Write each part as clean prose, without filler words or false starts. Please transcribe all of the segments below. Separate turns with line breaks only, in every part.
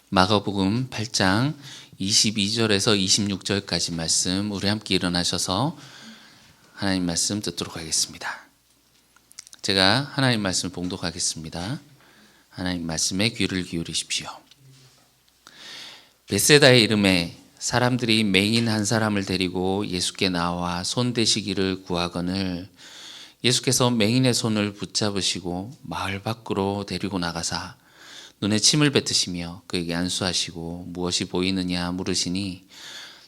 마가복음 8장 22절에서 26절까지 말씀 우리 함께 일어나셔서 하나님 말씀 듣도록 하겠습니다. 제가 하나님 말씀을 봉독하겠습니다. 하나님 말씀에 귀를 기울이십시오. 벳세다의 이름에 사람들이 맹인 한 사람을 데리고 예수께 나와 손 대시기를 구하거늘 예수께서 맹인의 손을 붙잡으시고 마을 밖으로 데리고 나가사 눈에 침을 뱉으시며 그에게 안수하시고 무엇이 보이느냐 물으시니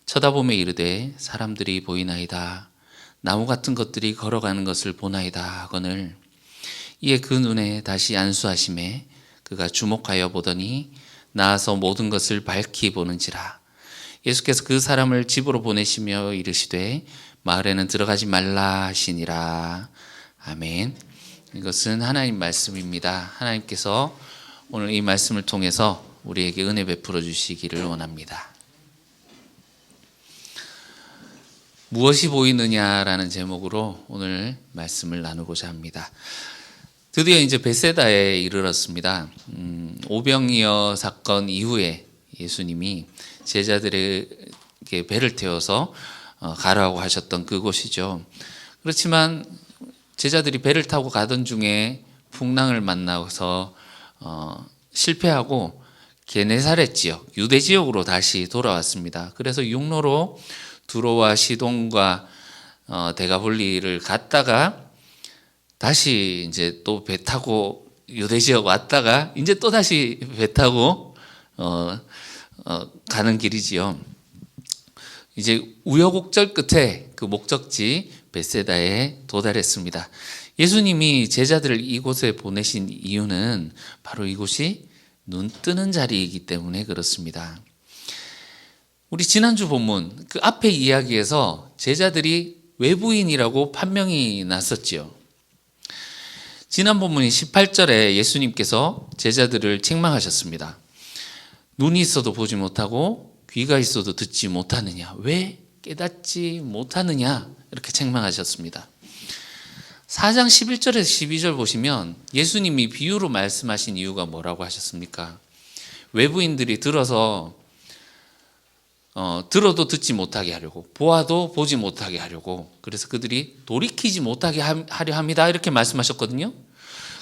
쳐다보며 이르되 사람들이 보이나이다. 나무 같은 것들이 걸어가는 것을 보나이다 하거늘 이에 그 눈에 다시 안수하심에 그가 주목하여 보더니 나아서 모든 것을 밝히 보는지라. 예수께서 그 사람을 집으로 보내시며 이르시되 마을에는 들어가지 말라 하시니라. 아멘. 이것은 하나님 말씀입니다. 하나님께서 오늘 이 말씀을 통해서 우리에게 은혜 베풀어 주시기를 원합니다. 무엇이 보이느냐라는 제목으로 오늘 말씀을 나누고자 합니다. 드디어 이제 벳세다에 이르렀습니다. 오병이어 사건 이후에 예수님이 제자들에게 배를 태워서 가라고 하셨던 그곳이죠. 그렇지만 제자들이 배를 타고 가던 중에 풍랑을 만나서 실패하고 게네사렛 지역, 유대 지역으로 다시 돌아왔습니다. 그래서 육로로 두로와 시돈과 데가볼리를 갔다가 다시 이제 또 배 타고 유대 지역 왔다가 이제 또 다시 배 타고 가는 길이지요. 이제 우여곡절 끝에 그 목적지 벳세다에 도달했습니다. 예수님이 제자들을 이곳에 보내신 이유는 바로 이곳이 눈 뜨는 자리이기 때문에 그렇습니다. 우리 지난주 본문 그 앞에 이야기에서 제자들이 외부인이라고 판명이 났었지요. 지난 본문인 18절에 예수님께서 제자들을 책망하셨습니다. 눈이 있어도 보지 못하고 귀가 있어도 듣지 못하느냐? 왜 깨닫지 못하느냐? 이렇게 책망하셨습니다. 4장 11절에서 12절 보시면 예수님이 비유로 말씀하신 이유가 뭐라고 하셨습니까? 외부인들이 들어도 듣지 못하게 하려고, 보아도 보지 못하게 하려고, 그래서 그들이 돌이키지 못하게 하려 합니다. 이렇게 말씀하셨거든요.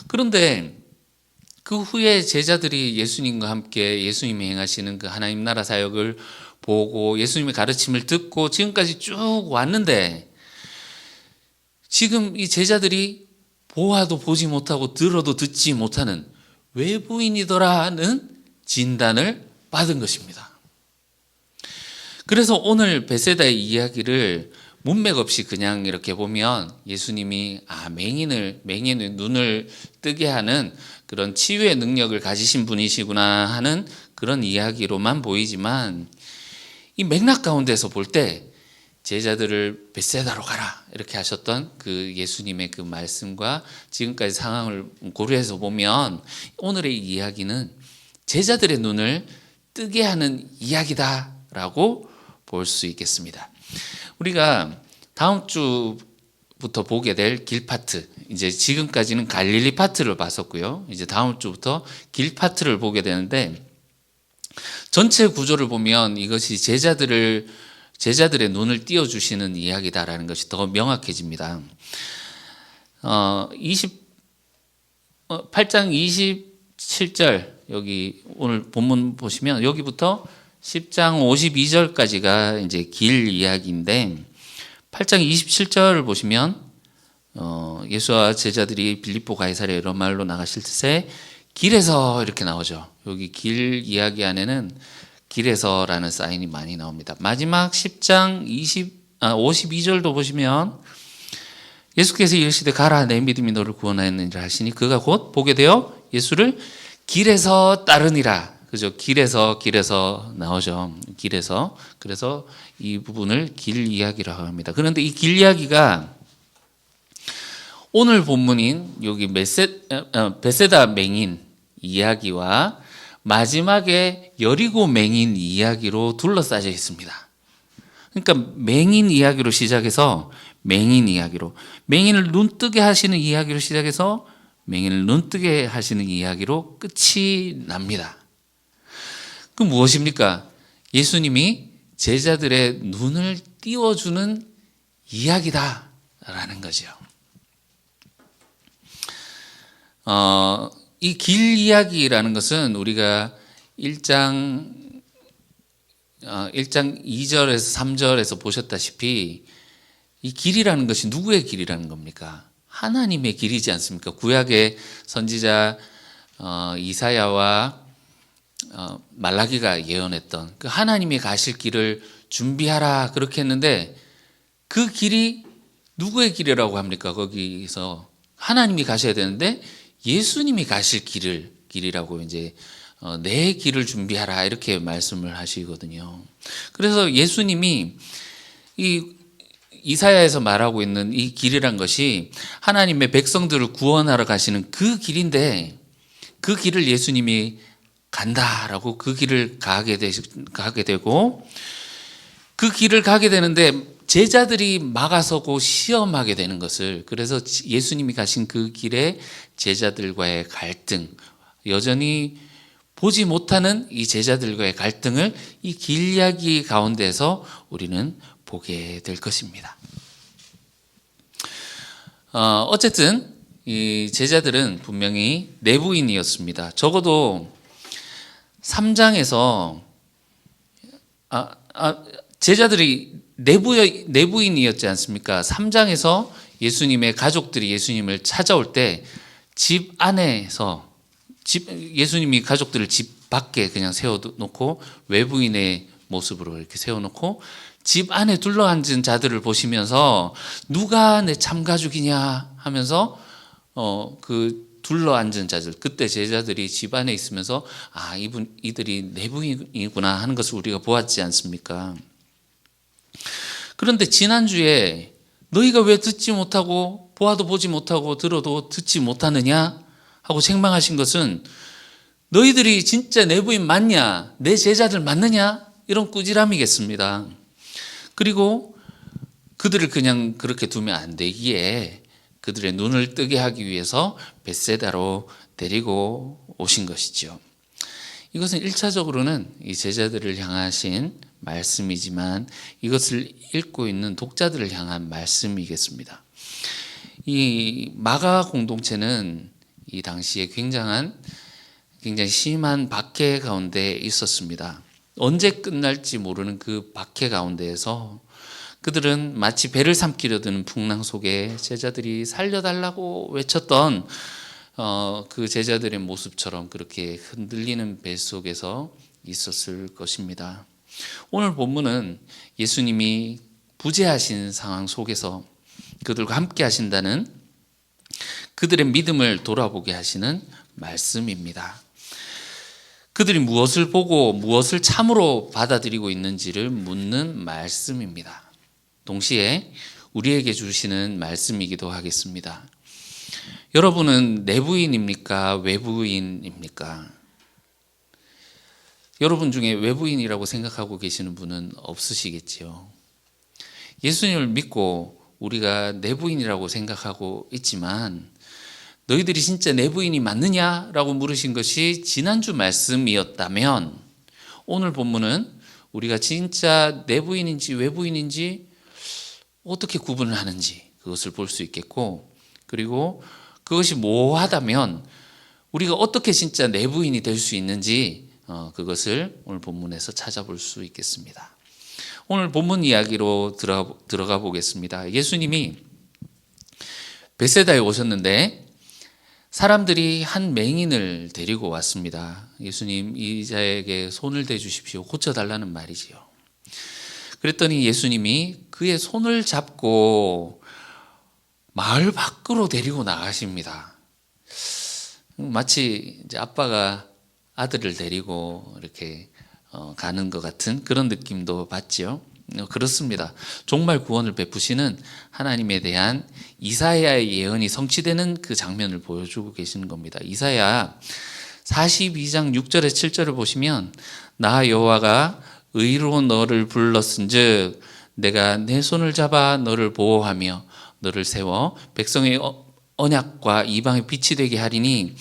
그런데 그 후에 제자들이 예수님과 함께 예수님이 행하시는 그 하나님 나라 사역을 보고 예수님의 가르침을 듣고 지금까지 쭉 왔는데 지금 이 제자들이 보아도 보지 못하고 들어도 듣지 못하는 외부인이더라는 진단을 받은 것입니다. 그래서 오늘 벳세다의 이야기를 문맥 없이 그냥 이렇게 보면 예수님이 맹인의 눈을 뜨게 하는 그런 치유의 능력을 가지신 분이시구나 하는 그런 이야기로만 보이지만 이 맥락 가운데서 볼 때 제자들을 벳세다로 가라 이렇게 하셨던 그 예수님의 그 말씀과 지금까지 상황을 고려해서 보면 오늘의 이야기는 제자들의 눈을 뜨게 하는 이야기다라고 볼 수 있겠습니다. 우리가 다음 주부터 보게 될 길 파트, 이제 지금까지는 갈릴리 파트를 봤었고요. 이제 다음 주부터 길 파트를 보게 되는데 전체 구조를 보면 이것이 제자들의 눈을 띄워주시는 이야기다라는 것이 더 명확해집니다. 8장 27절 여기 오늘 본문 보시면 여기부터 10장 52절까지가 이제 길 이야기인데 8장 27절을 보시면 예수와 제자들이 빌립보 가이사랴 이런 말로 나가실 때 길에서 이렇게 나오죠. 여기 길 이야기 안에는 길에서라는 사인이 많이 나옵니다. 마지막 10장 52절도 보시면 예수께서 이르시되 가라 내 믿음이 너를 구원하였느니라 하시니 그가 곧 보게 되어 예수를 길에서 따르니라. 그죠? 길에서 나오죠. 길에서. 그래서 이 부분을 길 이야기라고 합니다. 그런데 이 길 이야기가 오늘 본문인 여기 벳세다 맹인 이야기와 마지막에 여리고 맹인 이야기로 둘러싸여 있습니다. 그러니까 맹인 이야기로 시작해서 맹인을 눈뜨게 하시는 이야기로 시작해서 맹인을 눈뜨게 하시는 이야기로 끝이 납니다. 그 무엇입니까? 예수님이 제자들의 눈을 띄워주는 이야기다라는 거죠. 이 길 이야기라는 것은 우리가 1장 2절에서 3절에서 보셨다시피 이 길이라는 것이 누구의 길이라는 겁니까? 하나님의 길이지 않습니까? 구약의 선지자 이사야와 말라기가 예언했던 그 하나님이 가실 길을 준비하라 그렇게 했는데 그 길이 누구의 길이라고 합니까? 거기서 하나님이 가셔야 되는데 예수님이 가실 길이라고 이제 내 길을 준비하라 이렇게 말씀을 하시거든요. 그래서 예수님이 이 이사야에서 말하고 있는 이 길이란 것이 하나님의 백성들을 구원하러 가시는 그 길인데 그 길을 예수님이 간다라고 그 길을 가게 되고 그 길을 가게 되는데 제자들이 막아서고 시험하게 되는 것을, 그래서 예수님이 가신 그 길에 제자들과의 갈등, 여전히 보지 못하는 이 제자들과의 갈등을 이 길 이야기 가운데서 우리는 보게 될 것입니다. 어쨌든 이 제자들은 분명히 내부인이었습니다. 적어도 3장에서 제자들이 내부인이었지 않습니까? 3장에서 예수님의 가족들이 예수님을 찾아올 때 집 안에서 예수님이 가족들을 집 밖에 그냥 세워놓고 외부인의 모습으로 이렇게 세워놓고 집 안에 둘러앉은 자들을 보시면서 누가 내 참가족이냐 하면서 그 둘러앉은 자들, 그때 제자들이 집 안에 있으면서 이들이 내부인이구나 하는 것을 우리가 보았지 않습니까? 그런데 지난주에 너희가 왜 듣지 못하고 보아도 보지 못하고 들어도 듣지 못하느냐 하고 책망하신 것은 너희들이 진짜 내부인 맞냐? 내 제자들 맞느냐? 이런 꾸지람이겠습니다. 그리고 그들을 그냥 그렇게 두면 안 되기에 그들의 눈을 뜨게 하기 위해서 벳세다로 데리고 오신 것이죠. 이것은 1차적으로는 이 제자들을 향하신 말씀이지만 이것을 읽고 있는 독자들을 향한 말씀이겠습니다. 이 마가 공동체는 이 당시에 굉장히 심한 박해 가운데 있었습니다. 언제 끝날지 모르는 그 박해 가운데에서 그들은 마치 배를 삼키려 드는 풍랑 속에 제자들이 살려달라고 외쳤던 그 제자들의 모습처럼 그렇게 흔들리는 배 속에서 있었을 것입니다. 오늘 본문은 예수님이 부재하신 상황 속에서 그들과 함께 하신다는 그들의 믿음을 돌아보게 하시는 말씀입니다. 그들이 무엇을 보고 무엇을 참으로 받아들이고 있는지를 묻는 말씀입니다. 동시에 우리에게 주시는 말씀이기도 하겠습니다. 여러분은 내부인입니까? 외부인입니까? 여러분 중에 외부인이라고 생각하고 계시는 분은 없으시겠지요. 예수님을 믿고 우리가 내부인이라고 생각하고 있지만 너희들이 진짜 내부인이 맞느냐라고 물으신 것이 지난주 말씀이었다면 오늘 본문은 우리가 진짜 내부인인지 외부인인지 어떻게 구분을 하는지 그것을 볼 수 있겠고, 그리고 그것이 모호하다면 우리가 어떻게 진짜 내부인이 될 수 있는지 그것을 오늘 본문에서 찾아볼 수 있겠습니다. 오늘 본문 이야기로 들어가 보겠습니다. 예수님이 벳세다에 오셨는데 사람들이 한 맹인을 데리고 왔습니다. 예수님, 이 자에게 손을 대주십시오. 고쳐달라는 말이지요. 그랬더니 예수님이 그의 손을 잡고 마을 밖으로 데리고 나가십니다. 마치 이제 아빠가 아들을 데리고 이렇게 가는 것 같은 그런 느낌도 받지요. 그렇습니다. 정말 구원을 베푸시는 하나님에 대한 이사야의 예언이 성취되는 그 장면을 보여주고 계시는 겁니다. 이사야 42장 6절에 7절을 보시면 나 여호와가 의로운 너를 불렀은즉 내가 내 손을 잡아 너를 보호하며 너를 세워 백성의 언약과 이방의 빛이 되게 하리니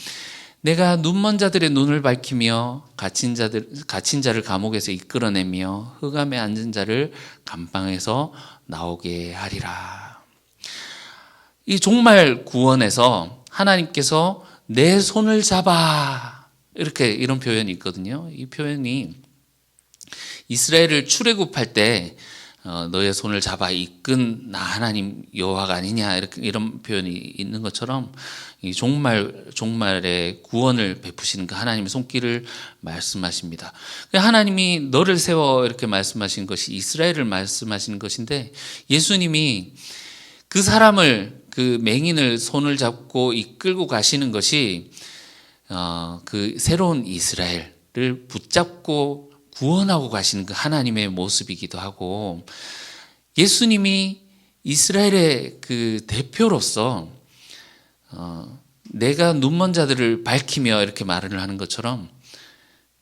내가 눈먼 자들의 눈을 밝히며 갇힌 자를 감옥에서 이끌어내며 흑암에 앉은 자를 감방에서 나오게 하리라. 이 종말 구원에서 하나님께서 내 손을 잡아, 이런 표현이 있거든요. 이 표현이 이스라엘을 출애굽할 때 너의 손을 잡아 이끈 나 하나님 여호와가 아니냐, 이런 표현이 있는 것처럼 이 종말의 구원을 베푸시는 그 하나님의 손길을 말씀하십니다. 하나님이 너를 세워 이렇게 말씀하신 것이 이스라엘을 말씀하시는 것인데, 예수님이 그 사람을, 그 맹인을 손을 잡고 이끌고 가시는 것이 그 새로운 이스라엘을 붙잡고 구원하고 가시는 그 하나님의 모습이기도 하고, 예수님이 이스라엘의 그 대표로서 내가 눈먼 자들을 밝히며 이렇게 말을 하는 것처럼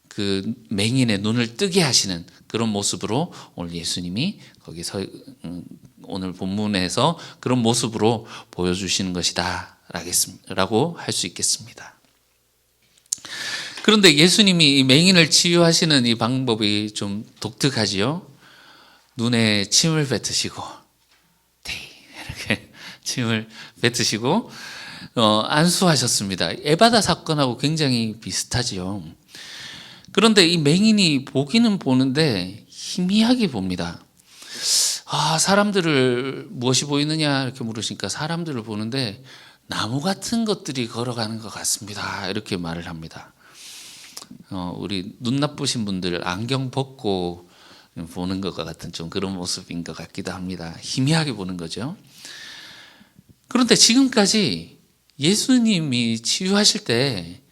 그 맹인의 눈을 뜨게 하시는 그런 모습으로 오늘 예수님이 거기서 오늘 본문에서 그런 모습으로 보여주시는 것이다 라고 할 수 있겠습니다. 그런데 예수님이 이 맹인을 치유하시는 이 방법이 좀 독특하지요. 눈에 침을 뱉으시고, 이렇게 침을 뱉으시고 안수하셨습니다. 에바다 사건하고 굉장히 비슷하지요. 그런데 이 맹인이 보기는 보는데 희미하게 봅니다. 사람들을 무엇이 보이느냐 이렇게 물으시니까 사람들을 보는데 나무 같은 것들이 걸어가는 것 같습니다. 이렇게 말을 합니다. 우리 눈 나쁘신 분들 안경 벗고 보는 것과 같은 좀 그런 모습인 것 같기도 합니다. 희미하게 보는 거죠. 그런데 지금까지 예수님이 치유하실 때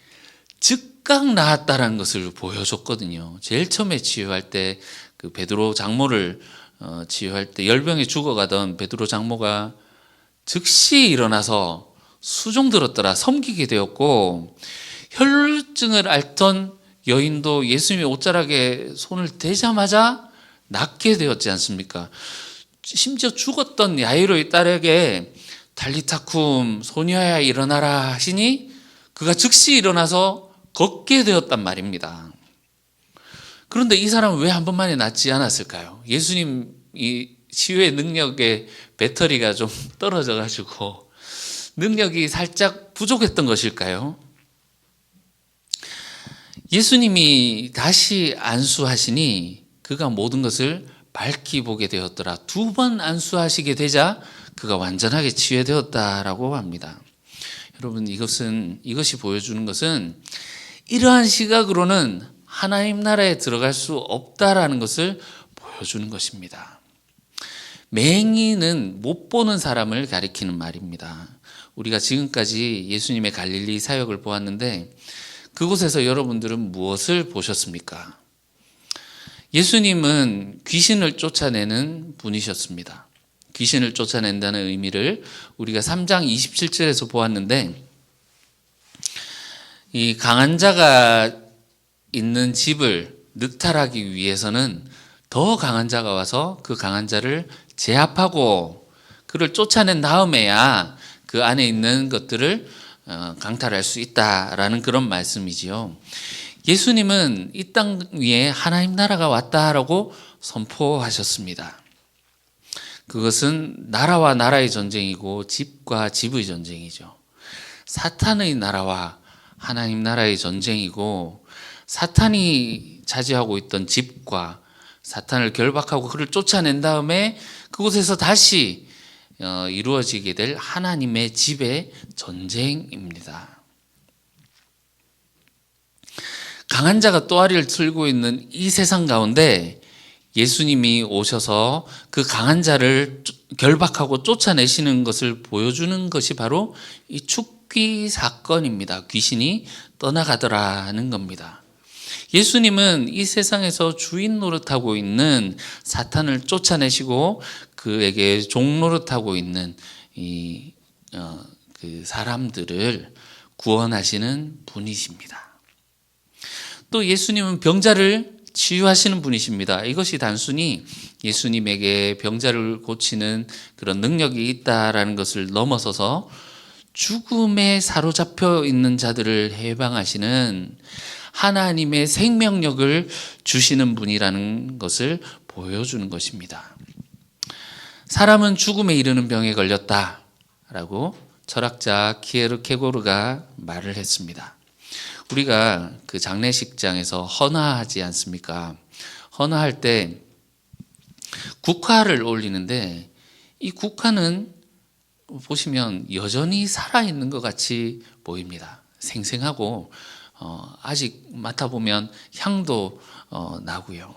즉각 나았다라는 것을 보여줬거든요. 제일 처음에 치유할 때 그 베드로 장모를 치유할 때 열병에 죽어가던 베드로 장모가 즉시 일어나서 수종 들었더라 섬기게 되었고, 혈루증을 앓던 여인도 예수님의 옷자락에 손을 대자마자 낫게 되었지 않습니까? 심지어 죽었던 야이로의 딸에게 달리타쿰 소녀야 일어나라 하시니 그가 즉시 일어나서 걷게 되었단 말입니다. 그런데 이 사람은 왜 한 번만에 낫지 않았을까요? 예수님 이 치유의 능력의 배터리가 좀 떨어져 가지고 능력이 살짝 부족했던 것일까요? 예수님이 다시 안수하시니 그가 모든 것을 밝히 보게 되었더라. 2번 안수하시게 되자 그가 완전하게 치유되었다라고 합니다. 여러분, 이것이 보여주는 것은 이러한 시각으로는 하나님 나라에 들어갈 수 없다라는 것을 보여주는 것입니다. 맹인은 못 보는 사람을 가리키는 말입니다. 우리가 지금까지 예수님의 갈릴리 사역을 보았는데 그곳에서 여러분들은 무엇을 보셨습니까? 예수님은 귀신을 쫓아내는 분이셨습니다. 귀신을 쫓아낸다는 의미를 우리가 3장 27절에서 보았는데, 이 강한 자가 있는 집을 늑탈하기 위해서는 더 강한 자가 와서 그 강한 자를 제압하고 그를 쫓아낸 다음에야 그 안에 있는 것들을 강탈할 수 있다라는 그런 말씀이지요. 예수님은 이 땅 위에 하나님 나라가 왔다라고 선포하셨습니다. 그것은 나라와 나라의 전쟁이고 집과 집의 전쟁이죠. 사탄의 나라와 하나님 나라의 전쟁이고, 사탄이 차지하고 있던 집과 사탄을 결박하고 그를 쫓아낸 다음에 그곳에서 다시 이루어지게 될 하나님의 집의 전쟁입니다. 강한 자가 또아리를 틀고 있는 이 세상 가운데 예수님이 오셔서 그 강한 자를 결박하고 쫓아내시는 것을 보여주는 것이 바로 이 축귀 사건입니다. 귀신이 떠나가더라는 겁니다. 예수님은 이 세상에서 주인 노릇하고 있는 사탄을 쫓아내시고 그에게 종 노릇하고 있는 그 사람들을 구원하시는 분이십니다. 또 예수님은 병자를 치유하시는 분이십니다. 이것이 단순히 예수님에게 병자를 고치는 그런 능력이 있다라는 것을 넘어서서 죽음에 사로잡혀 있는 자들을 해방하시는 하나님의 생명력을 주시는 분이라는 것을 보여주는 것입니다. 사람은 죽음에 이르는 병에 걸렸다라고 철학자 키에르케고르가 말을 했습니다. 우리가 그 장례식장에서 헌화하지 않습니까? 헌화할 때 국화를 올리는데 이 국화는 보시면 여전히 살아있는 것 같이 보입니다. 생생하고 아직 맡아보면 향도 나고요.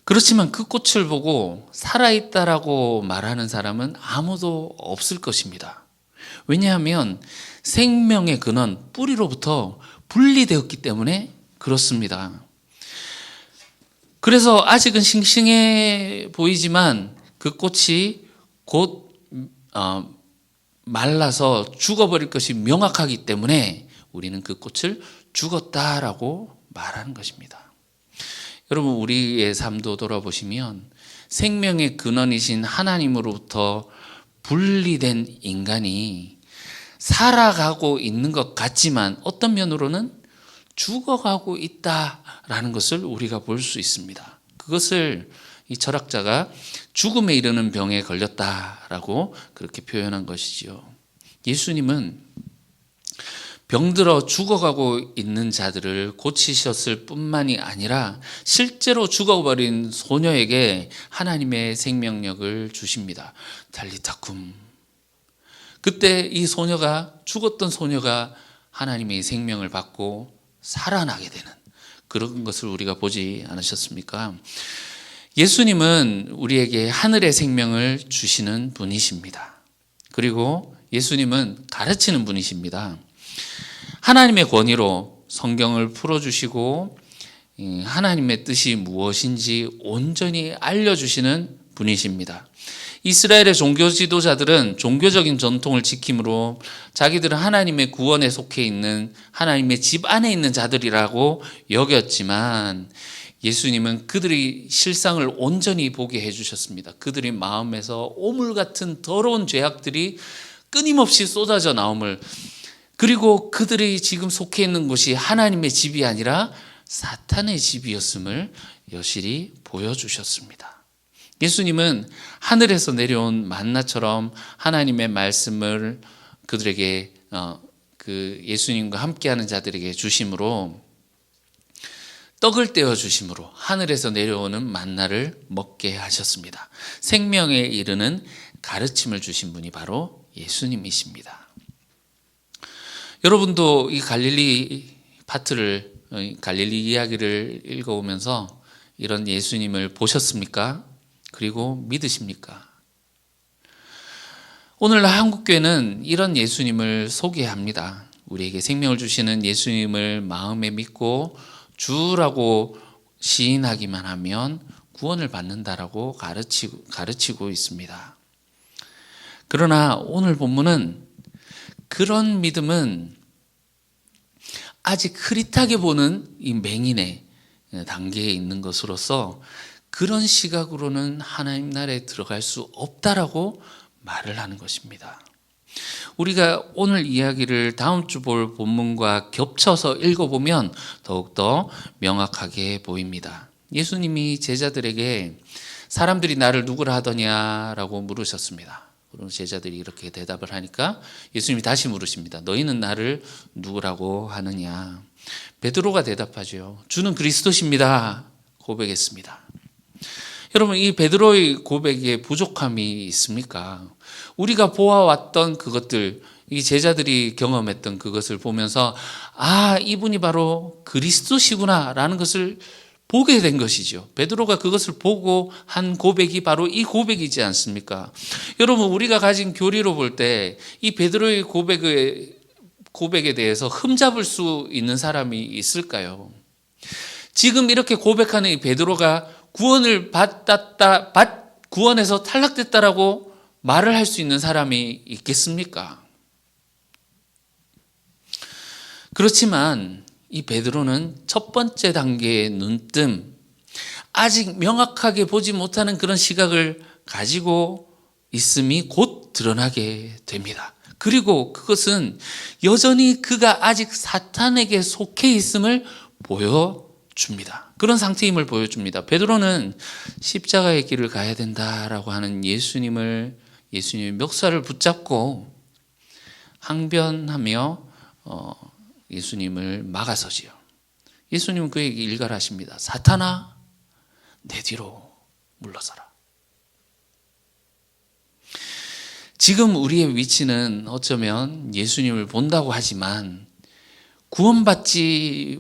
그렇지만 그 꽃을 보고 살아있다라고 말하는 사람은 아무도 없을 것입니다. 왜냐하면 생명의 근원, 뿌리로부터 분리되었기 때문에 그렇습니다. 그래서 아직은 싱싱해 보이지만 그 꽃이 곧 말라서 죽어버릴 것이 명확하기 때문에 우리는 그 꽃을 죽었다라고 말하는 것입니다. 여러분, 우리의 삶도 돌아보시면 생명의 근원이신 하나님으로부터 분리된 인간이 살아가고 있는 것 같지만 어떤 면으로는 죽어가고 있다라는 것을 우리가 볼 수 있습니다. 그것을 이 철학자가 죽음에 이르는 병에 걸렸다라고 그렇게 표현한 것이지요. 예수님은 병들어 죽어가고 있는 자들을 고치셨을 뿐만이 아니라 실제로 죽어버린 소녀에게 하나님의 생명력을 주십니다. 달리타쿰. 그때 이 소녀가, 죽었던 소녀가 하나님의 생명을 받고 살아나게 되는 그런 것을 우리가 보지 않으셨습니까? 예수님은 우리에게 하늘의 생명을 주시는 분이십니다. 그리고 예수님은 가르치는 분이십니다. 하나님의 권위로 성경을 풀어주시고 하나님의 뜻이 무엇인지 온전히 알려주시는 분이십니다. 이스라엘의 종교 지도자들은 종교적인 전통을 지킴으로 자기들은 하나님의 구원에 속해 있는 하나님의 집 안에 있는 자들이라고 여겼지만 예수님은 그들의 실상을 온전히 보게 해주셨습니다. 그들의 마음에서 오물 같은 더러운 죄악들이 끊임없이 쏟아져 나옴을, 그리고 그들이 지금 속해 있는 곳이 하나님의 집이 아니라 사탄의 집이었음을 여실히 보여주셨습니다. 예수님은 하늘에서 내려온 만나처럼 하나님의 말씀을 그들에게 그 예수님과 함께하는 자들에게 주심으로, 떡을 떼어 주심으로 하늘에서 내려오는 만나를 먹게 하셨습니다. 생명에 이르는 가르침을 주신 분이 바로 예수님이십니다. 여러분도 이 갈릴리 갈릴리 이야기를 읽어오면서 이런 예수님을 보셨습니까? 그리고 믿으십니까? 오늘 한국교회는 이런 예수님을 소개합니다. 우리에게 생명을 주시는 예수님을 마음에 믿고 주라고 시인하기만 하면 구원을 받는다라고 가르치고 있습니다. 그러나 오늘 본문은 그런 믿음은 아직 흐릿하게 보는 이 맹인의 단계에 있는 것으로서 그런 시각으로는 하나님 나라에 들어갈 수 없다라고 말을 하는 것입니다. 우리가 오늘 이야기를 다음 주 볼 본문과 겹쳐서 읽어보면 더욱더 명확하게 보입니다. 예수님이 제자들에게 사람들이 나를 누구라 하더냐라고 물으셨습니다. 그럼 제자들이 이렇게 대답을 하니까 예수님이 다시 물으십니다. 너희는 나를 누구라고 하느냐? 베드로가 대답하죠. 주는 그리스도십니다. 고백했습니다. 여러분, 이 베드로의 고백에 부족함이 있습니까? 우리가 보아왔던 그것들, 이 제자들이 경험했던 그것을 보면서 이분이 바로 그리스도시구나 라는 것을 보게 된 것이죠. 베드로가 그것을 보고 한 고백이 바로 이 고백이지 않습니까? 여러분, 우리가 가진 교리로 볼 때 이 베드로의 고백에 대해서 흠잡을 수 있는 사람이 있을까요? 지금 이렇게 고백하는 이 베드로가 구원에서 탈락됐다라고 말을 할 수 있는 사람이 있겠습니까? 그렇지만 이 베드로는 첫 번째 단계의 눈뜸, 아직 명확하게 보지 못하는 그런 시각을 가지고 있음이 곧 드러나게 됩니다. 그리고 그것은 여전히 그가 아직 사탄에게 속해 있음을 보여줍니다. 그런 상태임을 보여줍니다. 베드로는 십자가의 길을 가야 된다라고 하는 예수님의 멱살을 붙잡고 항변하며 예수님을 막아서지요. 예수님은 그에게 일갈하십니다. 사탄아, 내 뒤로 물러서라. 지금 우리의 위치는 어쩌면 예수님을 본다고 하지만 구원받을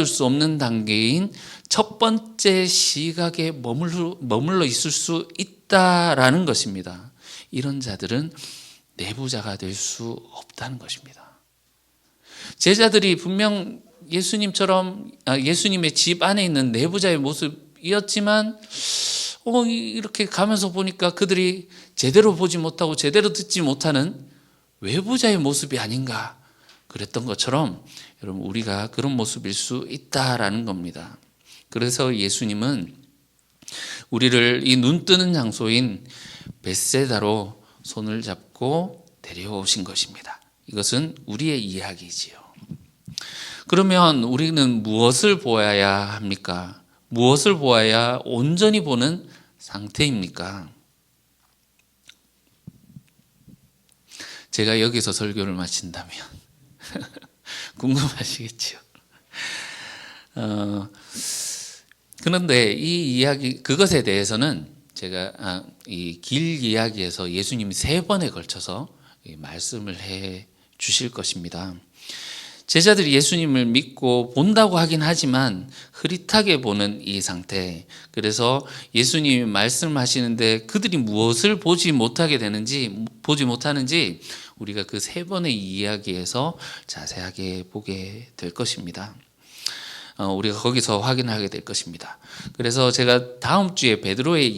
수 없는 단계인 첫 번째 시각에 머물러 있을 수 있다라는 것입니다. 이런 자들은 내부자가 될 수 없다는 것입니다. 제자들이 분명 예수님의 집 안에 있는 내부자의 모습이었지만 이렇게 가면서 보니까 그들이 제대로 보지 못하고 제대로 듣지 못하는 외부자의 모습이 아닌가 그랬던 것처럼 여러분 우리가 그런 모습일 수 있다라는 겁니다. 그래서 예수님은 우리를 이 눈 뜨는 장소인 벳세다로 손을 잡고 데려오신 것입니다. 이것은 우리의 이야기지요. 그러면 우리는 무엇을 보아야 합니까? 무엇을 보아야 온전히 보는 상태입니까? 제가 여기서 설교를 마친다면 궁금하시겠죠. 그런데 이 이야기 그것에 대해서는 제가 이 길 이야기에서 예수님이 3번에 걸쳐서 말씀을 해 주실 것입니다. 제자들이 예수님을 믿고 본다고 하긴 하지만 흐릿하게 보는 이 상태. 그래서 예수님이 말씀하시는데 그들이 무엇을 보지 못하는지 우리가 그 3번의 이야기에서 자세하게 보게 될 것입니다. 우리가 거기서 확인하게 될 것입니다. 그래서 제가 다음 주에 베드로의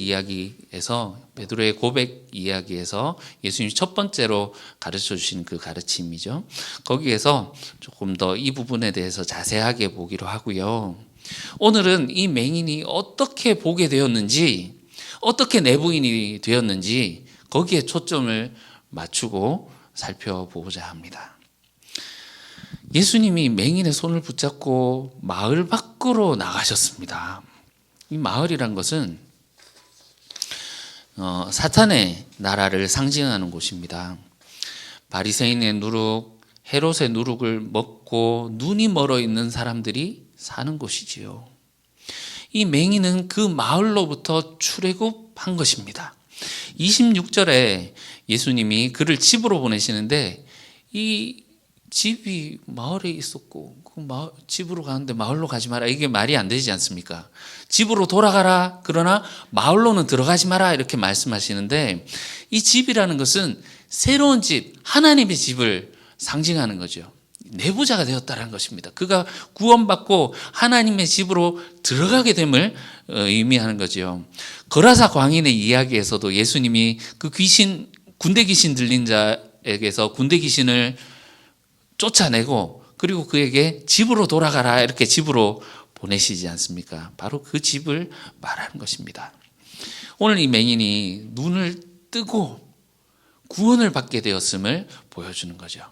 고백 이야기에서 예수님이 첫 번째로 가르쳐 주신 그 가르침이죠. 거기에서 조금 더 이 부분에 대해서 자세하게 보기로 하고요. 오늘은 이 맹인이 어떻게 보게 되었는지, 어떻게 내부인이 되었는지 거기에 초점을 맞추고 살펴보고자 합니다. 예수님이 맹인의 손을 붙잡고 마을 밖으로 나가셨습니다. 이 마을이란 것은 사탄의 나라를 상징하는 곳입니다. 바리새인의 누룩, 헤롯의 누룩을 먹고 눈이 멀어 있는 사람들이 사는 곳이지요. 이 맹인은 그 마을로부터 출애굽한 것입니다. 26절에 예수님이 그를 집으로 보내시는데 이 집이 마을에 있었고 집으로 가는데 마을로 가지 마라. 이게 말이 안 되지 않습니까? 집으로 돌아가라. 그러나 마을로는 들어가지 마라. 이렇게 말씀하시는데 이 집이라는 것은 새로운 집, 하나님의 집을 상징하는 거죠. 내부자가 되었다는 것입니다. 그가 구원받고 하나님의 집으로 들어가게 됨을 의미하는 거죠. 거라사 광인의 이야기에서도 예수님이 그 군대 귀신 들린 자에게서 군대 귀신을 쫓아내고 그리고 그에게 집으로 돌아가라 이렇게 집으로 보내시지 않습니까? 바로 그 집을 말하는 것입니다. 오늘 이 맹인이 눈을 뜨고 구원을 받게 되었음을 보여주는 거죠.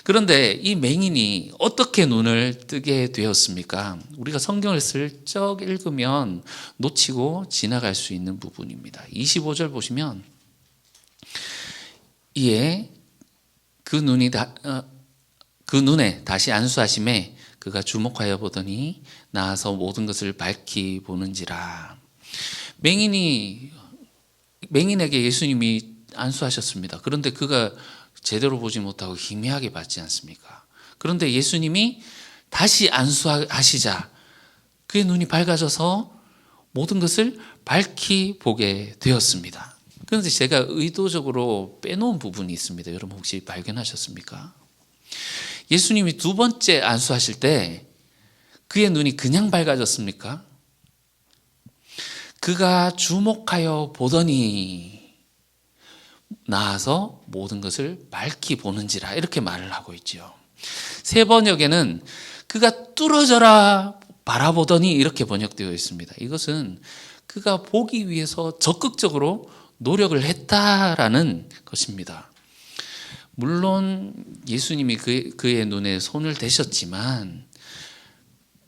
그런데 이 맹인이 어떻게 눈을 뜨게 되었습니까? 우리가 성경을 슬쩍 읽으면 놓치고 지나갈 수 있는 부분입니다. 25절 보시면 이에 그 눈에 다시 안수하심에 그가 주목하여 보더니 나아서 모든 것을 밝히 보는지라. 맹인에게 예수님이 안수하셨습니다. 그런데 그가 제대로 보지 못하고 희미하게 봤지 않습니까? 그런데 예수님이 다시 안수하시자 그의 눈이 밝아져서 모든 것을 밝히 보게 되었습니다. 그런데 제가 의도적으로 빼놓은 부분이 있습니다. 여러분 혹시 발견하셨습니까? 예수님이 2번째 안수하실 때 그의 눈이 그냥 밝아졌습니까? 그가 주목하여 보더니 나아서 모든 것을 밝히 보는지라 이렇게 말을 하고 있죠. 3번역에는 그가 뚫어져라 바라보더니 이렇게 번역되어 있습니다. 이것은 그가 보기 위해서 적극적으로 노력을 했다라는 것입니다. 물론 예수님이 그의 눈에 손을 대셨지만,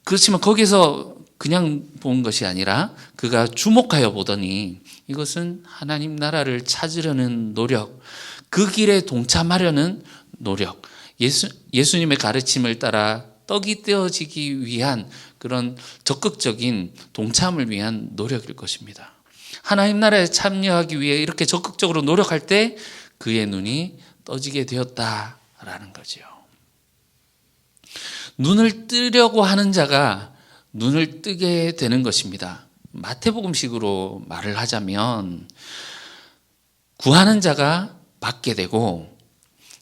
그렇지만 거기서 그냥 본 것이 아니라 그가 주목하여 보더니 이것은 하나님 나라를 찾으려는 노력, 그 길에 동참하려는 노력, 예수님의 가르침을 따라 떡이 떼어지기 위한 그런 적극적인 동참을 위한 노력일 것입니다. 하나님 나라에 참여하기 위해 이렇게 적극적으로 노력할 때 그의 눈이 떠지게 되었다라는 거죠. 눈을 뜨려고 하는 자가 눈을 뜨게 되는 것입니다. 마태복음식으로 말을 하자면 구하는 자가 받게 되고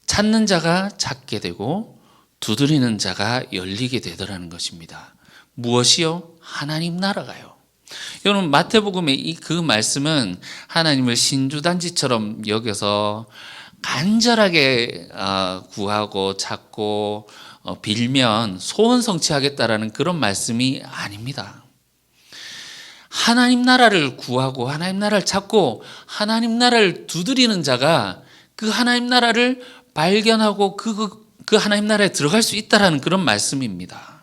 찾는 자가 찾게 되고 두드리는 자가 열리게 되더라는 것입니다. 무엇이요? 하나님 나라가요. 여러분, 마태복음의 그 말씀은 하나님을 신주단지처럼 여겨서 간절하게 구하고 찾고 빌면 소원 성취하겠다라는 그런 말씀이 아닙니다. 하나님 나라를 구하고 하나님 나라를 찾고 하나님 나라를 두드리는 자가 그 하나님 나라를 발견하고 그 하나님 나라에 들어갈 수 있다라는 그런 말씀입니다.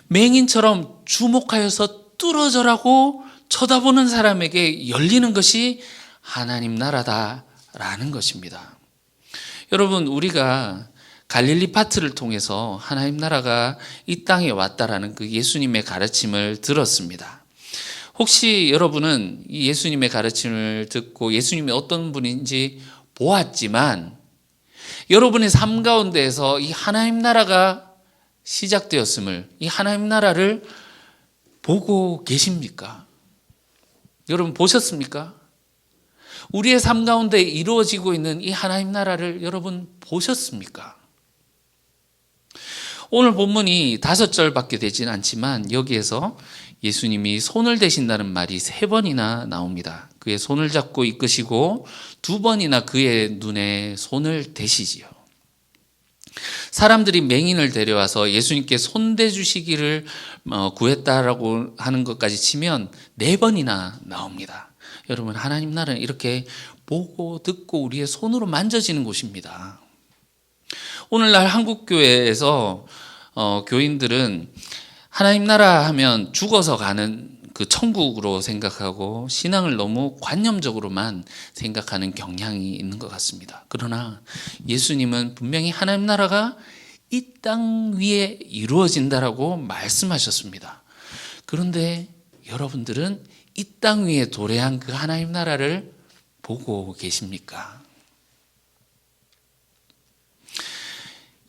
맹인처럼 주목하여서 뚫어져라고 쳐다보는 사람에게 열리는 것이 하나님 나라다라는 것입니다. 여러분, 우리가 갈릴리 파트를 통해서 하나님 나라가 이 땅에 왔다라는 그 예수님의 가르침을 들었습니다. 혹시 여러분은 이 예수님의 가르침을 듣고 예수님이 어떤 분인지 보았지만 여러분의 삶 가운데에서 이 하나님 나라가 시작되었음을, 이 하나님 나라를 보고 계십니까? 여러분 보셨습니까? 우리의 삶 가운데 이루어지고 있는 이 하나님 나라를 여러분 보셨습니까? 오늘 본문이 5절밖에 되진 않지만 여기에서 예수님이 손을 대신다는 말이 3번이나 나옵니다. 그의 손을 잡고 이끄시고 2번이나 그의 눈에 손을 대시지요. 사람들이 맹인을 데려와서 예수님께 손대 주시기를 구했다라고 하는 것까지 치면 4번이나 나옵니다. 여러분, 하나님 나라는 이렇게 보고 듣고 우리의 손으로 만져지는 곳입니다. 오늘날 한국교회에서 교인들은 하나님 나라 하면 죽어서 가는 그 천국으로 생각하고 신앙을 너무 관념적으로만 생각하는 경향이 있는 것 같습니다. 그러나 예수님은 분명히 하나님 나라가 이 땅 위에 이루어진다라고 말씀하셨습니다. 그런데 여러분들은 이 땅 위에 도래한 그 하나님 나라를 보고 계십니까?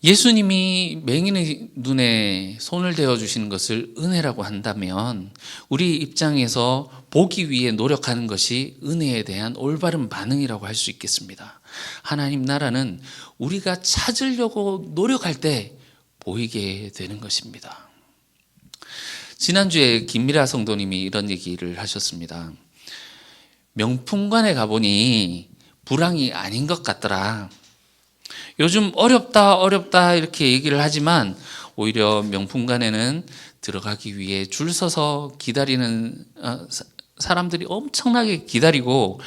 예수님이 맹인의 눈에 손을 대어 주시는 것을 은혜라고 한다면 우리 입장에서 보기 위해 노력하는 것이 은혜에 대한 올바른 반응이라고 할 수 있겠습니다. 하나님 나라는 우리가 찾으려고 노력할 때 보이게 되는 것입니다. 지난주에 김미라 성도님이 이런 얘기를 하셨습니다. 명품관에 가보니 불황이 아닌 것 같더라. 요즘 어렵다 이렇게 얘기를 하지만 오히려 명품관에는 들어가기 위해 줄 서서 기다리는 사람들이 엄청나게 기다리고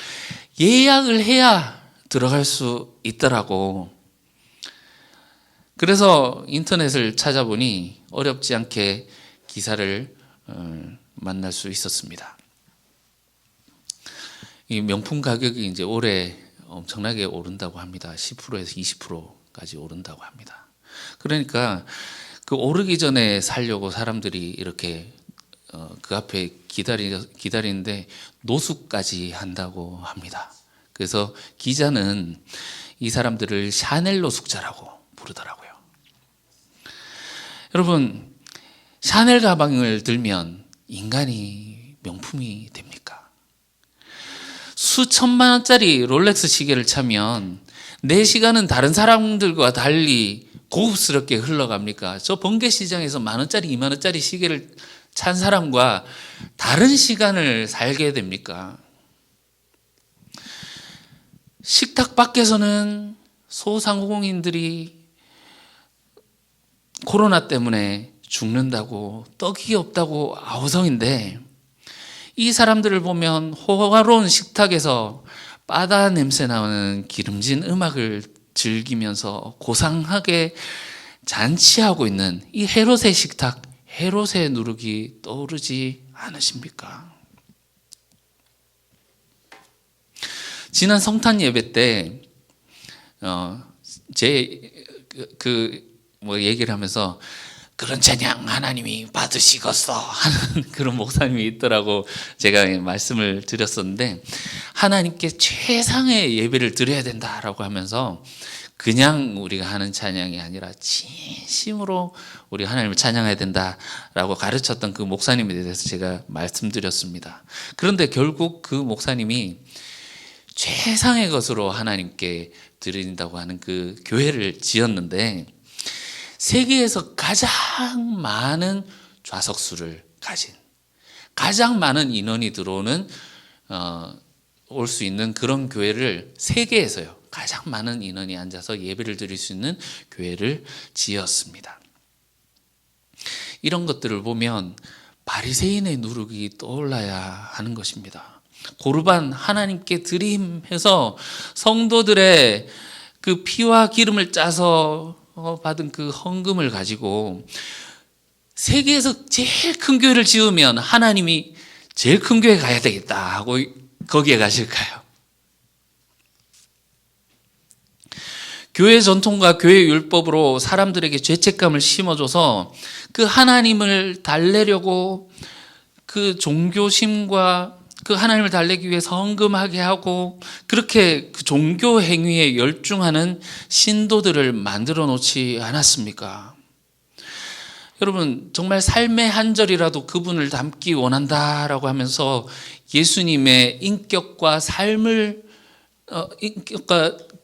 예약을 해야 들어갈 수 있더라고. 그래서 인터넷을 찾아보니 어렵지 않게 기사를 만날 수 있었습니다. 이 명품 가격이 이제 올해 엄청나게 오른다고 합니다. 10%에서 20%까지 오른다고 합니다. 그러니까 그 오르기 전에 살려고 사람들이 이렇게 그 앞에 기다리는데 노숙까지 한다고 합니다. 그래서 기자는 이 사람들을 샤넬 노숙자라고 부르더라고요. 여러분, 샤넬 가방을 들면 인간이 명품이 됩니까? 수천만 원짜리 롤렉스 시계를 차면 내 시간은 다른 사람들과 달리 고급스럽게 흘러갑니까? 저 번개 시장에서 10,000원짜리, 20,000원짜리 시계를 찬 사람과 다른 시간을 살게 됩니까? 식탁 밖에서는 소상공인들이 코로나 때문에 죽는다고 떡이 없다고 아우성인데 이 사람들을 보면 호화로운 식탁에서 바다 냄새 나는 기름진 음악을 즐기면서 고상하게 잔치하고 있는 이 헤롯의 식탁, 헤롯의 누룩이 떠오르지 않으십니까? 지난 성탄 예배 때, 얘기를 하면서 그런 찬양 하나님이 받으시겠어 하는 그런 목사님이 있더라고 제가 말씀을 드렸었는데, 하나님께 최상의 예배를 드려야 된다라고 하면서 그냥 우리가 하는 찬양이 아니라 진심으로 우리 하나님을 찬양해야 된다라고 가르쳤던 그 목사님에 대해서 제가 말씀드렸습니다. 그런데 결국 그 목사님이 최상의 것으로 하나님께 드린다고 하는 그 교회를 지었는데, 세계에서 가장 많은 좌석수를 가진, 가장 많은 인원이 들어오는 올 수 있는 그런 교회를, 세계에서요 가장 많은 인원이 앉아서 예배를 드릴 수 있는 교회를 지었습니다. 이런 것들을 보면 바리새인의 누룩이 떠올라야 하는 것입니다. 고르반 하나님께 드림해서 성도들의 그 피와 기름을 짜서 받은 그 헌금을 가지고 세계에서 제일 큰 교회를 지으면 하나님이 제일 큰 교회 가야 되겠다 하고 거기에 가실까요? 교회 전통과 교회 율법으로 사람들에게 죄책감을 심어줘서 그 하나님을 달래려고 그 종교심과 그 하나님을 달래기 위해서 헌금하게 하고 그렇게 그 종교 행위에 열중하는 신도들을 만들어 놓지 않았습니까? 여러분, 정말 삶의 한 절이라도 그분을 닮기 원한다라고 하면서 예수님의 인격과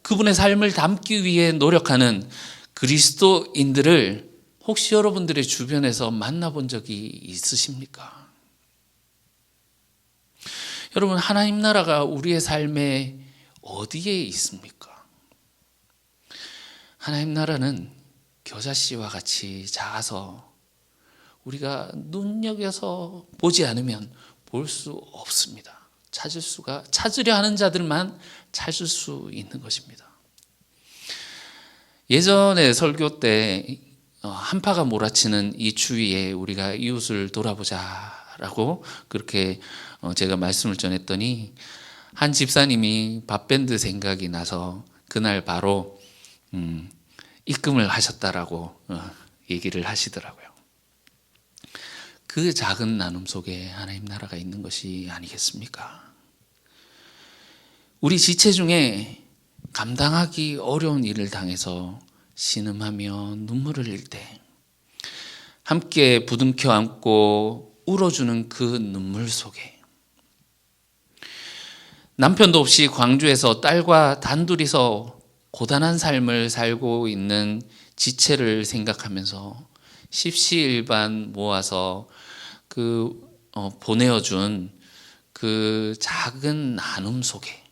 그분의 삶을 담기 위해 노력하는 그리스도인들을 혹시 여러분들의 주변에서 만나본 적이 있으십니까? 여러분, 하나님 나라가 우리의 삶에 어디에 있습니까? 하나님 나라는 겨자씨와 같이 작아서 우리가 눈여겨서 보지 않으면 볼 수 없습니다. 찾으려 하는 자들만 찾을 수 있는 것입니다. 예전에 설교 때 한파가 몰아치는 이 추위에 우리가 이웃을 돌아보자라고 그렇게 제가 말씀을 전했더니 한 집사님이 밥밴드 생각이 나서 그날 바로 입금을 하셨다라고 얘기를 하시더라고요. 그 작은 나눔 속에 하나님 나라가 있는 것이 아니겠습니까? 우리 지체 중에 감당하기 어려운 일을 당해서 신음하며 눈물을 흘릴 때 함께 부둥켜 안고 울어주는 그 눈물 속에, 남편도 없이 광주에서 딸과 단둘이서 고단한 삶을 살고 있는 지체를 생각하면서 십시일반 모아서 보내어준 그 작은 나눔 속에,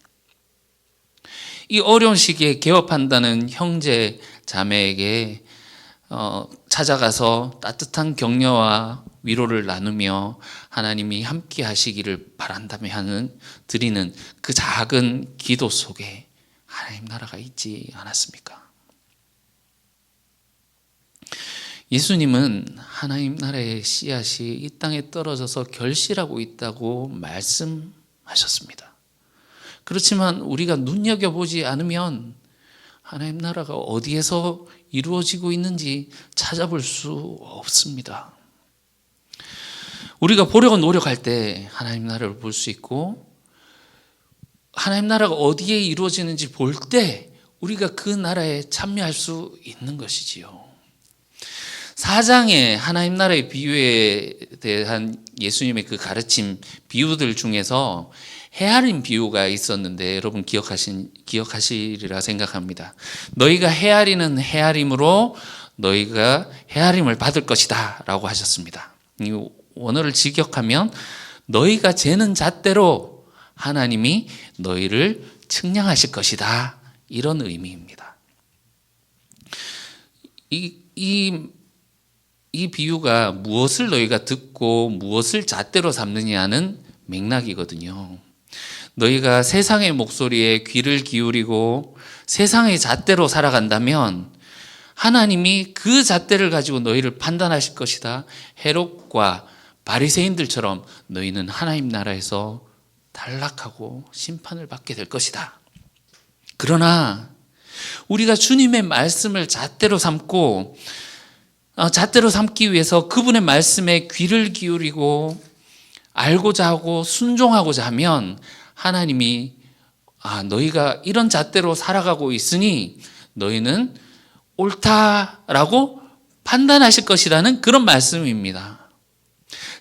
이 어려운 시기에 개업한다는 형제 자매에게 찾아가서 따뜻한 격려와 위로를 나누며 하나님이 함께 하시기를 바란다며 드리는 그 작은 기도 속에 하나님 나라가 있지 않았습니까? 예수님은 하나님 나라의 씨앗이 이 땅에 떨어져서 결실하고 있다고 말씀하셨습니다. 그렇지만 우리가 눈여겨보지 않으면 하나님 나라가 어디에서 이루어지고 있는지 찾아볼 수 없습니다. 우리가 보려고 노력할 때 하나님 나라를 볼 수 있고, 하나님 나라가 어디에 이루어지는지 볼 때 우리가 그 나라에 참여할 수 있는 것이지요. 4장의 하나님 나라의 비유에 대한 예수님의 그 가르침 비유들 중에서 헤아림 비유가 있었는데 여러분 기억하시리라 생각합니다. 너희가 헤아리는 헤아림으로 너희가 헤아림을 받을 것이다 라고 하셨습니다. 이 원어를 직역하면 너희가 재는 잣대로 하나님이 너희를 측량하실 것이다, 이런 의미입니다. 이 비유가 무엇을 너희가 듣고 무엇을 잣대로 삼느냐는 맥락이거든요. 너희가 세상의 목소리에 귀를 기울이고 세상의 잣대로 살아간다면 하나님이 그 잣대를 가지고 너희를 판단하실 것이다. 헤롯과 바리새인들처럼 너희는 하나님 나라에서 탈락하고 심판을 받게 될 것이다. 그러나 우리가 주님의 말씀을 잣대로 삼고 잣대로 삼기 위해서 그분의 말씀에 귀를 기울이고 알고자 하고 순종하고자 하면 하나님이 너희가 이런 잣대로 살아가고 있으니 너희는 옳다라고 판단하실 것이라는 그런 말씀입니다.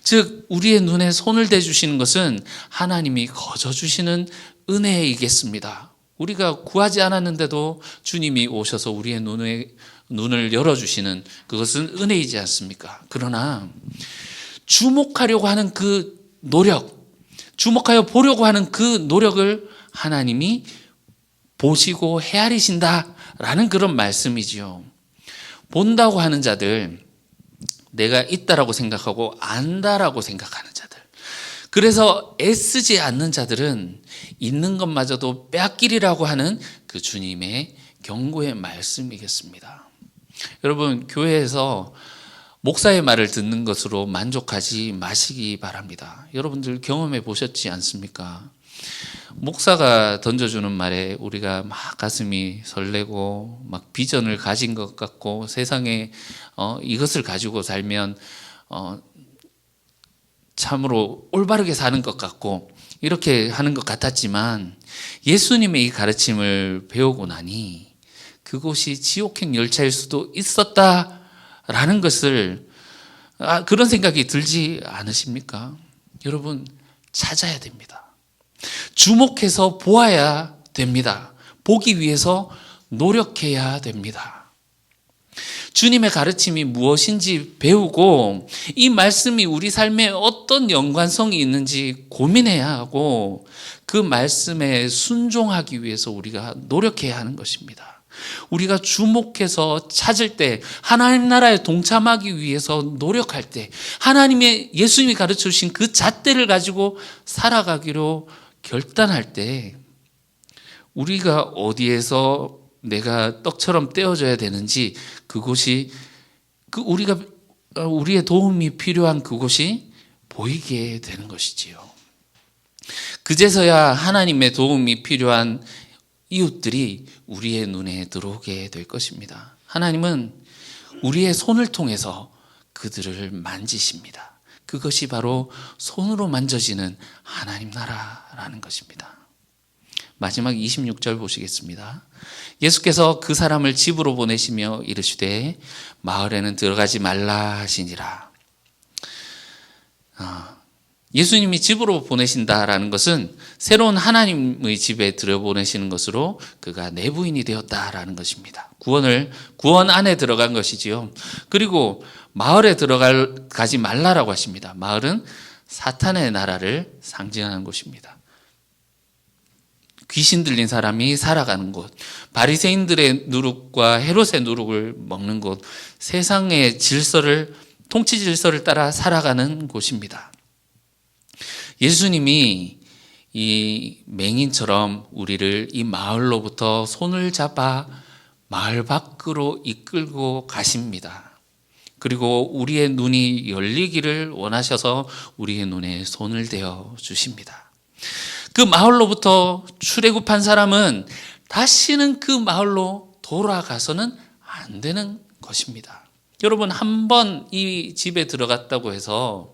즉 우리의 눈에 손을 대주시는 것은 하나님이 거저 주시는 은혜이겠습니다. 우리가 구하지 않았는데도 주님이 오셔서 우리의 눈을 열어주시는 그것은 은혜이지 않습니까? 그러나 주목하려고 하는 그 노력, 주목하여 보려고 하는 그 노력을 하나님이 보시고 헤아리신다라는 그런 말씀이지요. 본다고 하는 자들, 내가 있다라고 생각하고 안다라고 생각하는 자들, 그래서 애쓰지 않는 자들은 있는 것마저도 빼앗기리라고 하는 그 주님의 경고의 말씀이겠습니다. 여러분, 교회에서 목사의 말을 듣는 것으로 만족하지 마시기 바랍니다. 여러분들 경험해 보셨지 않습니까? 목사가 던져주는 말에 우리가 막 가슴이 설레고 막 비전을 가진 것 같고 세상에 이것을 가지고 살면 참으로 올바르게 사는 것 같고 이렇게 하는 것 같았지만 예수님의 이 가르침을 배우고 나니 그곳이 지옥행 열차일 수도 있었다라는 것을 그런 생각이 들지 않으십니까? 여러분, 찾아야 됩니다. 주목해서 보아야 됩니다. 보기 위해서 노력해야 됩니다. 주님의 가르침이 무엇인지 배우고 이 말씀이 우리 삶에 어떤 연관성이 있는지 고민해야 하고 그 말씀에 순종하기 위해서 우리가 노력해야 하는 것입니다. 우리가 주목해서 찾을 때, 하나님 나라에 동참하기 위해서 노력할 때, 하나님의 예수님이 가르쳐 주신 그 잣대를 가지고 살아가기로 결단할 때 우리가 어디에서 내가 떡처럼 떼어져야 되는지 그곳이 우리의 도움이 필요한 그곳이 보이게 되는 것이지요. 그제서야 하나님의 도움이 필요한 이웃들이 우리의 눈에 들어오게 될 것입니다. 하나님은 우리의 손을 통해서 그들을 만지십니다. 그것이 바로 손으로 만져지는 하나님 나라라는 것입니다. 마지막 26절 보시겠습니다. 예수께서 그 사람을 집으로 보내시며 이르시되 마을에는 들어가지 말라 하시니라. 예수님이 집으로 보내신다라는 것은 새로운 하나님의 집에 들여보내시는 것으로 그가 내부인이 되었다라는 것입니다. 구원 안에 들어간 것이지요. 그리고 마을에 들어가지 말라라고 하십니다. 마을은 사탄의 나라를 상징하는 곳입니다. 귀신 들린 사람이 살아가는 곳, 바리새인들의 누룩과 헤롯의 누룩을 먹는 곳, 세상의 통치 질서를 따라 살아가는 곳입니다. 예수님이 이 맹인처럼 우리를 이 마을로부터 손을 잡아 마을 밖으로 이끌고 가십니다. 그리고 우리의 눈이 열리기를 원하셔서 우리의 눈에 손을 대어 주십니다. 그 마을로부터 출애굽한 사람은 다시는 그 마을로 돌아가서는 안 되는 것입니다. 여러분, 한 번 이 집에 들어갔다고 해서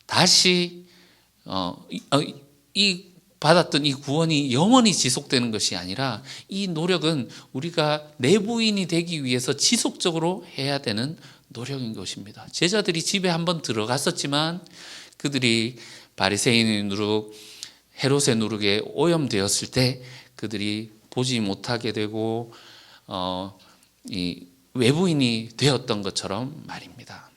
다시 받았던 이 구원이 영원히 지속되는 것이 아니라 이 노력은 우리가 내부인이 되기 위해서 지속적으로 해야 되는 노력인 것입니다. 제자들이 집에 한번 들어갔었지만 그들이 바리새인의 누룩, 헤롯의 누룩에 오염되었을 때 그들이 보지 못하게 되고 이 외부인이 되었던 것처럼 말입니다.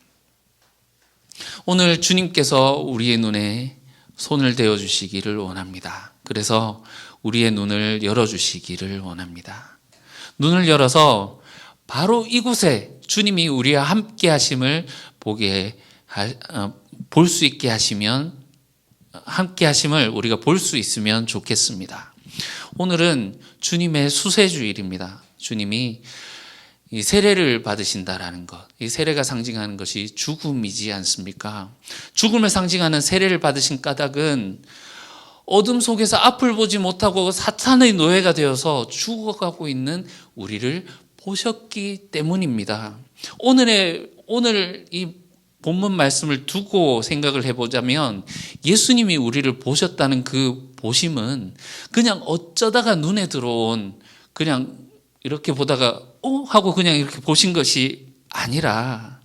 오늘 주님께서 우리의 눈에 손을 대어 주시기를 원합니다. 그래서 우리의 눈을 열어주시기를 원합니다. 눈을 열어서 바로 이곳에 주님이 우리와 함께 하심을 볼 수 있게 하시면 함께 하심을 우리가 볼 수 있으면 좋겠습니다. 오늘은 주님의 수세주일입니다. 주님이 이 세례를 받으신다라는 것, 이 세례가 상징하는 것이 죽음이지 않습니까? 죽음을 상징하는 세례를 받으신 까닭은 어둠 속에서 앞을 보지 못하고 사탄의 노예가 되어서 죽어가고 있는 우리를 보셨기 때문입니다. 오늘 이 본문 말씀을 두고 생각을 해보자면 예수님이 우리를 보셨다는 그 보심은 그냥 어쩌다가 눈에 들어온, 그냥 이렇게 보다가 하고 그냥 이렇게 보신 것이 아니라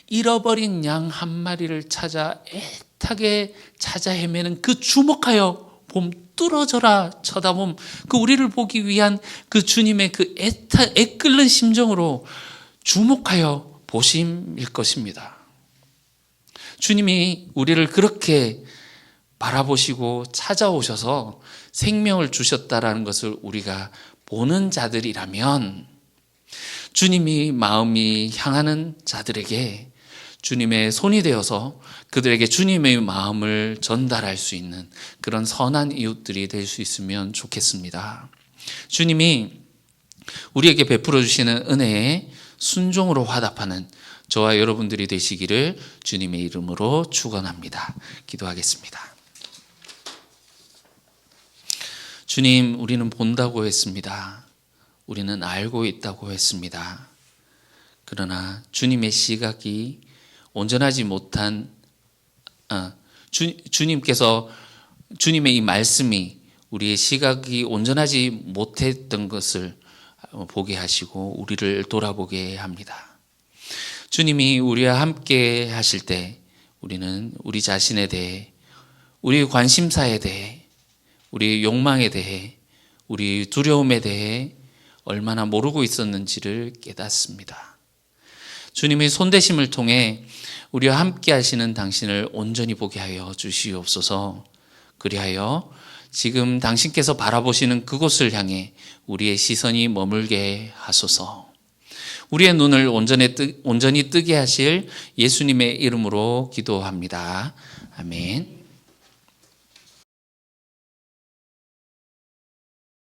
잃어버린 양 한 마리를 찾아 애타게 찾아 헤매는 그 주목하여 봄 뚫어져라 쳐다봄, 그 우리를 보기 위한 그 주님의 그 애끓는 심정으로 주목하여 보심일 것입니다. 주님이 우리를 그렇게 바라보시고 찾아오셔서 생명을 주셨다라는 것을 우리가 보는 자들이라면 주님이 마음이 향하는 자들에게 주님의 손이 되어서 그들에게 주님의 마음을 전달할 수 있는 그런 선한 이웃들이 될 수 있으면 좋겠습니다. 주님이 우리에게 베풀어 주시는 은혜에 순종으로 화답하는 저와 여러분들이 되시기를 주님의 이름으로 축원합니다. 기도하겠습니다. 주님, 우리는 본다고 했습니다. 우리는 알고 있다고 했습니다. 그러나 주님의 시각이 온전하지 못한 주님께서 주님의 이 말씀이 우리의 시각이 온전하지 못했던 것을 보게 하시고 우리를 돌아보게 합니다. 주님이 우리와 함께 하실 때 우리는 우리 자신에 대해, 우리의 관심사에 대해, 우리의 욕망에 대해, 우리 두려움에 대해 얼마나 모르고 있었는지를 깨닫습니다. 주님의 손대심을 통해 우리와 함께 하시는 당신을 온전히 보게 하여 주시옵소서. 그리하여 지금 당신께서 바라보시는 그곳을 향해 우리의 시선이 머물게 하소서. 우리의 눈을 온전히 뜨게 하실 예수님의 이름으로 기도합니다. 아멘.